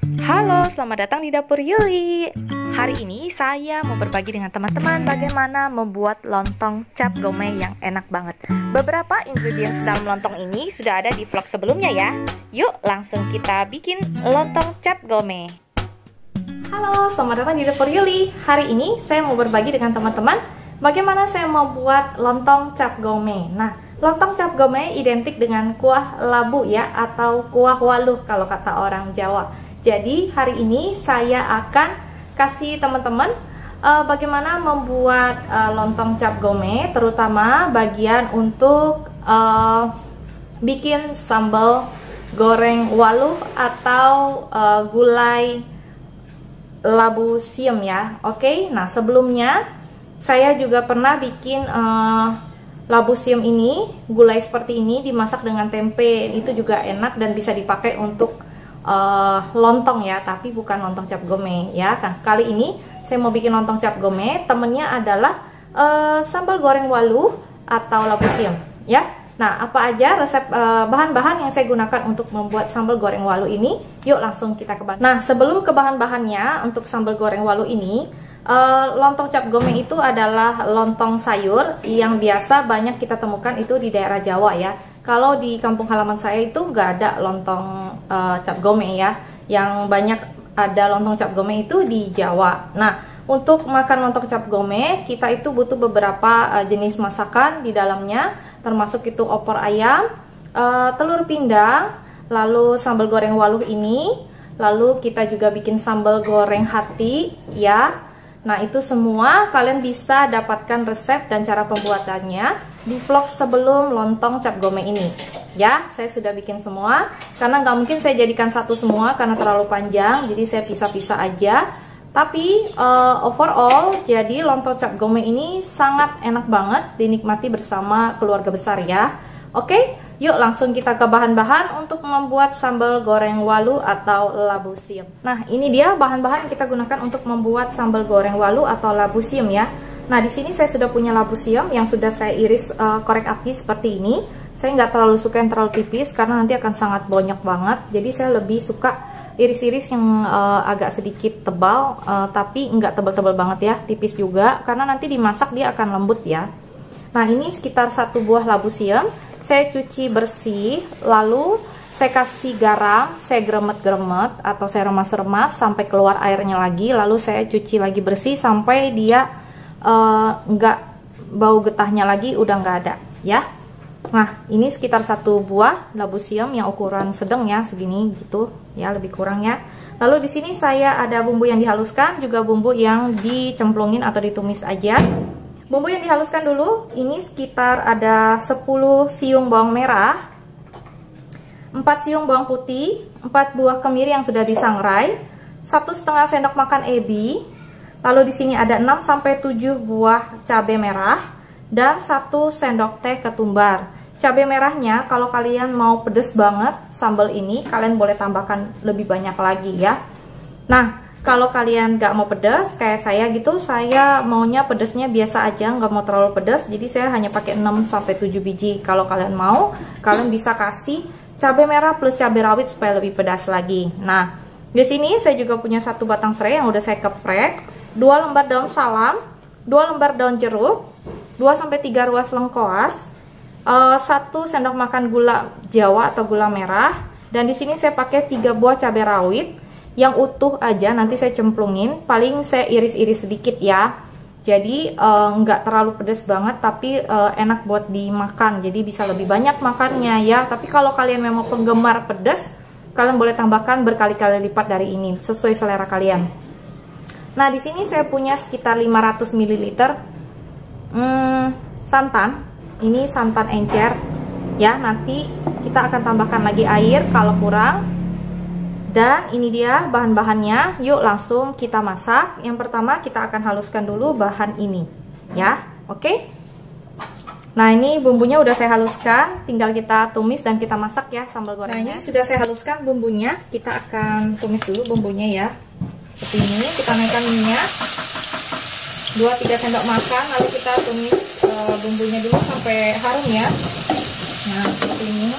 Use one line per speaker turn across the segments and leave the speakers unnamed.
Halo, selamat datang di Dapur Yuli. Hari ini saya mau berbagi dengan teman-teman bagaimana membuat lontong cap gome yang enak banget. Beberapa ingredients dalam lontong ini sudah ada di vlog sebelumnya ya. Yuk langsung kita bikin lontong cap gome. Halo, selamat datang di Dapur Yuli. Hari ini saya mau berbagi dengan teman-teman bagaimana saya membuat lontong cap gome. Nah, lontong cap gome identik dengan kuah labu ya, atau kuah waluh kalau kata orang Jawa. Jadi hari ini saya akan kasih teman-teman bagaimana membuat lontong cap gome, terutama bagian untuk bikin sambal goreng waluh atau gulai labu siam ya. Oke, nah sebelumnya saya juga pernah bikin labu siam ini, gulai seperti ini dimasak dengan tempe, itu juga enak dan bisa dipakai untuk lontong ya, tapi bukan lontong cap gome ya kan. Kali ini saya mau bikin lontong cap gome, temennya adalah sambal goreng waluh atau labu siam ya. Nah, apa aja resep bahan-bahan yang saya gunakan untuk membuat sambal goreng waluh ini? Yuk langsung kita ke bahan. Nah, sebelum ke bahan-bahannya untuk sambal goreng waluh ini, lontong cap gome itu adalah lontong sayur yang biasa banyak kita temukan itu di daerah Jawa ya. Kalau di kampung halaman saya itu nggak ada lontong cap gome ya. Yang banyak ada lontong cap gome itu di Jawa. Nah, untuk makan lontong cap gome kita itu butuh beberapa jenis masakan di dalamnya, termasuk itu opor ayam, telur pindang, lalu sambal goreng waluh ini, lalu kita juga bikin sambal goreng hati ya. Nah, itu semua kalian bisa dapatkan resep dan cara pembuatannya di vlog sebelum lontong cap gome ini ya. Saya sudah bikin semua karena nggak mungkin saya jadikan satu semua karena terlalu panjang, jadi saya pisah-pisah aja. Tapi overall jadi lontong cap gome ini sangat enak banget dinikmati bersama keluarga besar ya. Oke, yuk langsung kita ke bahan-bahan untuk membuat sambal goreng waluh atau labu siam. Nah, ini dia bahan-bahan yang kita gunakan untuk membuat sambal goreng waluh atau labu siam ya. Nah, di sini saya sudah punya labu siam yang sudah saya iris korek api seperti ini. Saya nggak terlalu suka yang terlalu tipis karena nanti akan sangat bonyok banget. Jadi saya lebih suka iris-iris yang agak sedikit tebal, tapi nggak tebal-tebal banget ya, tipis juga karena nanti dimasak dia akan lembut ya. Nah, ini sekitar 1 buah labu siam. Saya cuci bersih, lalu saya kasih garam, saya gremet-gremet atau saya remas-remas sampai keluar airnya lagi, lalu saya cuci lagi bersih sampai dia nggak bau getahnya lagi, udah nggak ada ya. Nah, ini sekitar 1 buah labu siam yang ukuran sedang ya, segini gitu ya, lebih kurang ya. Lalu di sini saya ada bumbu yang dihaluskan, juga bumbu yang dicemplungin atau ditumis aja. Bumbu yang dihaluskan dulu, ini sekitar ada 10 siung bawang merah, 4 siung bawang putih, 4 buah kemiri yang sudah disangrai, 1,5 sendok makan ebi, lalu di sini ada 6-7 buah cabai merah, dan 1 sendok teh ketumbar. Cabai merahnya kalau kalian mau pedes banget sambal ini, kalian boleh tambahkan lebih banyak lagi ya. Nah, kalau kalian nggak mau pedas kayak saya gitu, saya maunya pedasnya biasa aja, nggak mau terlalu pedas, jadi saya hanya pakai 6-7 biji. Kalau kalian mau, kalian bisa kasih cabai merah plus cabai rawit supaya lebih pedas lagi. Nah, di sini saya juga punya 1 batang serai yang udah saya geprek, 2 lembar daun salam, 2 lembar daun jeruk, 2-3 ruas lengkoas, 1 sendok makan gula Jawa atau gula merah, dan di sini saya pakai 3 buah cabai rawit yang utuh aja, nanti saya cemplungin, paling saya iris-iris sedikit ya. Jadi nggak terlalu pedas banget, tapi enak buat dimakan, jadi bisa lebih banyak makannya ya. Tapi kalau kalian memang penggemar pedas, kalian boleh tambahkan berkali-kali lipat dari ini, sesuai selera kalian. Nah, di sini saya punya sekitar 500 ml santan. Ini santan encer ya, nanti kita akan tambahkan lagi air kalau kurang. Dan ini dia bahan-bahannya, yuk langsung kita masak. Yang pertama kita akan haluskan dulu bahan ini ya, oke. Nah, ini bumbunya udah saya haluskan, tinggal kita tumis dan kita masak ya sambal gorengnya. Nah, ini sudah saya haluskan bumbunya, kita akan tumis dulu bumbunya ya. Seperti ini, kita naikkan minyak 2-3 sendok makan, lalu kita tumis bumbunya dulu sampai harum ya. Nah, seperti ini.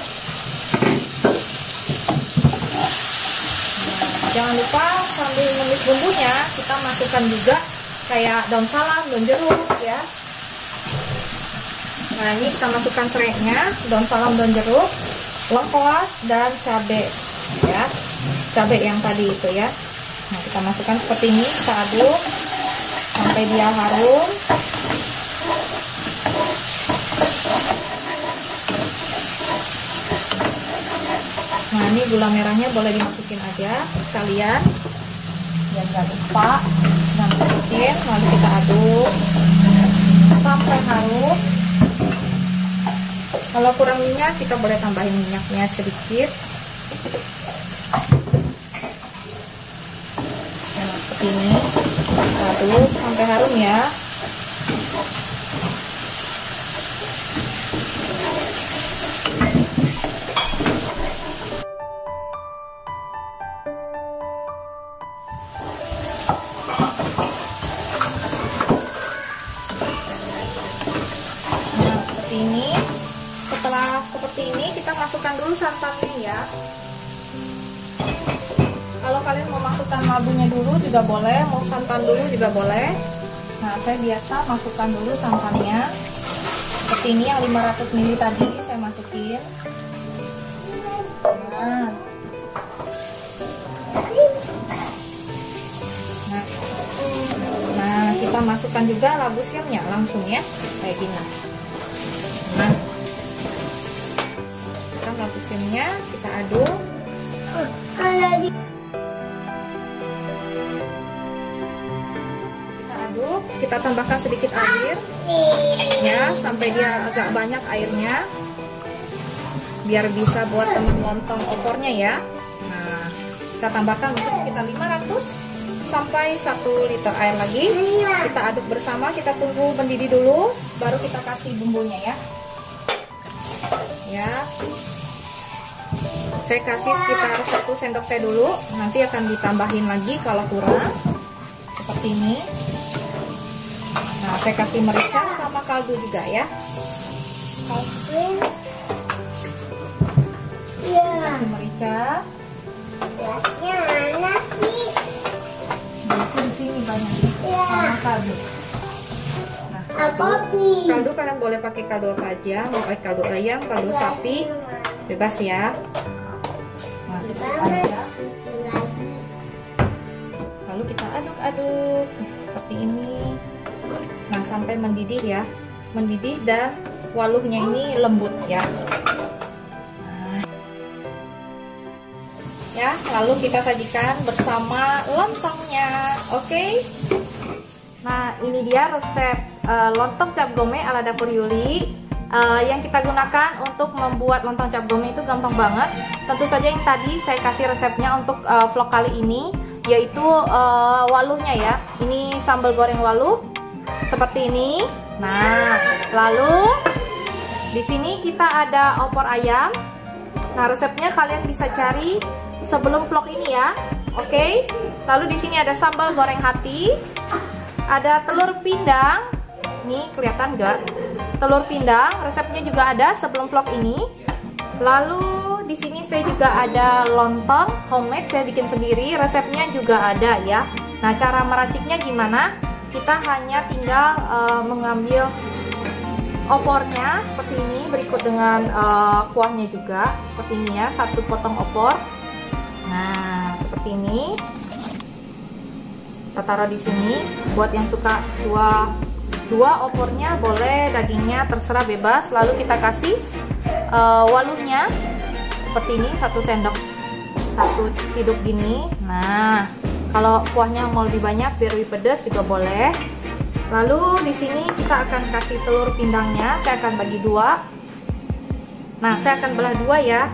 jangan lupa sambil menumis bumbunya kita masukkan juga kayak daun salam, daun jeruk ya. Nah, ini kita masukkan serainya, daun salam, daun jeruk, lengkuas dan cabai ya. Cabai yang tadi itu ya. Nah, kita masukkan seperti ini, kita aduk sampai dia harum. Nah, ini gula merahnya boleh dimasukin aja sekalian biar nggak lupa. Dan masukin, lalu kita aduk sampai harum. Kalau kurang minyak kita boleh tambahin minyaknya sedikit. Nah, seperti ini kita aduk sampai harum ya. Ini setelah seperti ini kita masukkan dulu santannya ya. Kalau kalian mau masukkan labunya dulu juga boleh, mau santan dulu juga boleh. Nah, saya biasa masukkan dulu santannya seperti ini, yang 500 ml tadi saya masukin. Nah, kita masukkan juga labu siamnya langsung ya, kayak gini. Labu siamnya kita aduk. Kita aduk, kita tambahkan sedikit air ya, sampai dia agak banyak airnya biar bisa buat temen lontong opornya ya. Nah, kita tambahkan mungkin sekitar 500 sampai 1 liter air lagi. Kita aduk bersama, kita tunggu mendidih dulu baru kita kasih bumbunya ya. Ya, saya kasih sekitar 1 sendok teh dulu, nanti akan ditambahin lagi kalau kurang seperti ini. Nah, saya kasih merica sama kaldu juga ya. Kasih merica.
Mana sih?
Di sini banyak sama kaldu. Nah, kaldu kalian boleh pakai kaldu apa aja, mau pakai kaldu ayam, kaldu sapi, bebas ya. Aja. Lalu kita aduk-aduk seperti ini. Nah, sampai mendidih ya, mendidih dan waluhnya ini lembut ya. Nah, ya, lalu kita sajikan bersama lontongnya. Oke. Nah, ini dia resep lontong cap gome ala dapur Yuli. Yang kita gunakan untuk membuat lontong cap gome itu gampang banget. Tentu saja yang tadi saya kasih resepnya untuk vlog kali ini, yaitu waluhnya ya. Ini sambal goreng waluh seperti ini. Nah, lalu di sini kita ada opor ayam. Nah, resepnya kalian bisa cari sebelum vlog ini ya. Oke. Lalu di sini ada sambal goreng hati, ada telur pindang. Nih, kelihatan nggak? Telur pindang, resepnya juga ada sebelum vlog ini. Lalu di sini saya juga ada lontong homemade, saya bikin sendiri, resepnya juga ada ya. Nah, cara meraciknya gimana? Kita hanya tinggal mengambil opornya seperti ini, berikut dengan kuahnya juga seperti ini ya, 1 potong opor. Nah, seperti ini. Kita taruh di sini. Buat yang suka dua opornya boleh, dagingnya terserah bebas. Lalu kita kasih waluhnya seperti ini, 1 sendok, 1 siduk gini. Nah, kalau kuahnya mau lebih banyak biar lebih pedas juga boleh. Lalu di sini kita akan kasih telur pindangnya, saya akan bagi 2. Nah, saya akan belah 2 ya,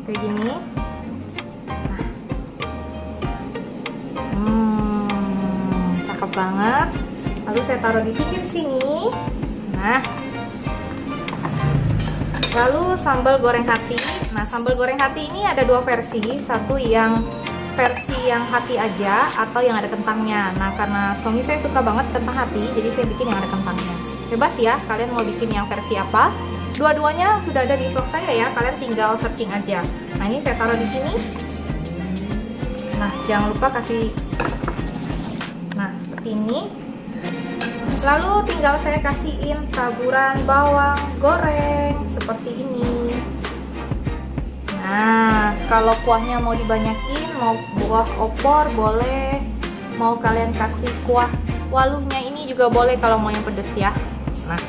kayak gini. Cakep banget. Lalu saya taruh di pinggir sini. Nah, lalu sambal goreng hati. Nah, sambal goreng hati ini ada 2 versi. Satu yang versi yang hati aja atau yang ada kentangnya. Nah, karena suami saya suka banget kentang hati, jadi saya bikin yang ada kentangnya. Bebas ya, kalian mau bikin yang versi apa. Dua-duanya sudah ada di vlog saya ya, kalian tinggal searching aja. Nah, ini saya taruh di sini. Nah, jangan lupa kasih, nah seperti ini. Lalu tinggal saya kasihin taburan bawang goreng seperti ini. Nah, kalau kuahnya mau dibanyakin, mau buah opor boleh, mau kalian kasih kuah waluhnya ini juga boleh kalau mau yang pedes ya. Nah,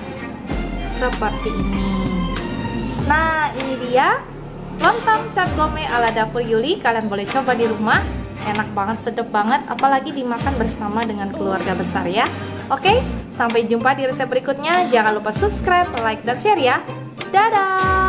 seperti ini. Nah, ini dia lontong cap gome ala dapur Yuli. Kalian boleh coba di rumah, enak banget, sedap banget, apalagi dimakan bersama dengan keluarga besar ya. Oke, sampai jumpa di resep berikutnya. Jangan lupa subscribe, like, dan share ya. Dadah!